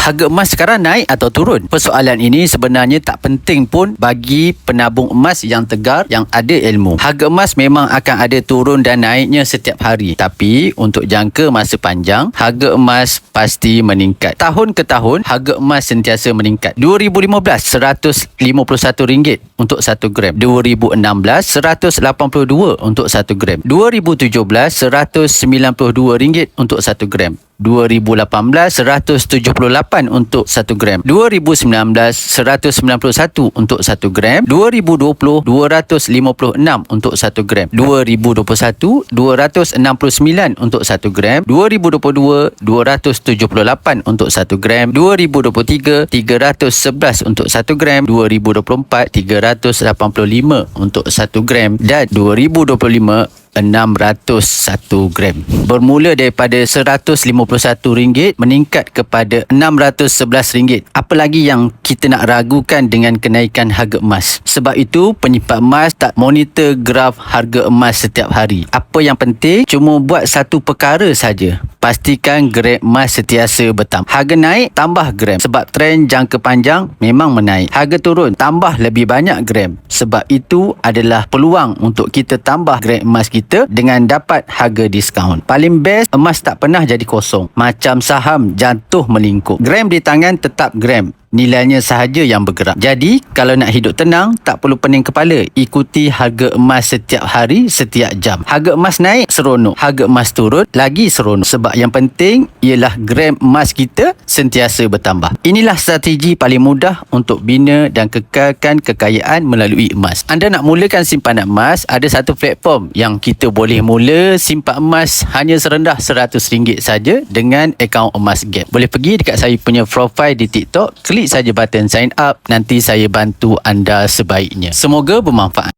Harga emas sekarang naik atau turun? Persoalan ini sebenarnya tak penting pun bagi penabung emas yang tegar, yang ada ilmu. Harga emas memang akan ada turun dan naiknya setiap hari. Tapi untuk jangka masa panjang, harga emas pasti meningkat. Tahun ke tahun, harga emas sentiasa meningkat. 2015, RM151 untuk 1 gram. 2016, RM182 untuk 1 gram. 2017, RM192 untuk 1 gram. 2018, RM178 untuk 1 gram. 2019, RM191 untuk 1 gram. 2020, RM256 untuk 1 gram. 2021, RM269 untuk 1 gram. 2022, RM278 untuk 1 gram. 2023, RM311 untuk 1 gram. 2024, RM385 untuk 1 gram. Dan 2025, RM601 gram. Bermula daripada RM151 meningkat kepada RM611. Apa lagi yang kita nak ragukan dengan kenaikan harga emas? Sebab itu penyimpan emas tak monitor graf harga emas setiap hari. Apa yang penting cuma buat satu perkara saja. Pastikan gram emas sentiasa bertambah. Harga naik, tambah gram. Sebab trend jangka panjang memang menaik. Harga turun, tambah lebih banyak gram. Sebab itu adalah peluang untuk kita tambah gram emas kita dengan dapat harga diskaun. Paling best, emas tak pernah jadi kosong. Macam saham jatuh melingkup. Gram di tangan tetap gram. Nilainya sahaja yang bergerak. Jadi, kalau nak hidup tenang, tak perlu pening kepala. Ikuti harga emas setiap hari, setiap jam. Harga emas naik, seronok. Harga emas turun, lagi seronok. Sebab yang penting ialah gram emas kita sentiasa bertambah. Inilah strategi paling mudah untuk bina dan kekalkan kekayaan melalui emas. Anda nak mulakan simpanan emas, ada satu platform yang kita boleh mula simpan emas hanya serendah RM100 saja dengan akaun Emas Gap. Boleh pergi dekat saya punya profile di TikTok, klik saja button sign up, nanti saya bantu anda sebaiknya. Semoga bermanfaat.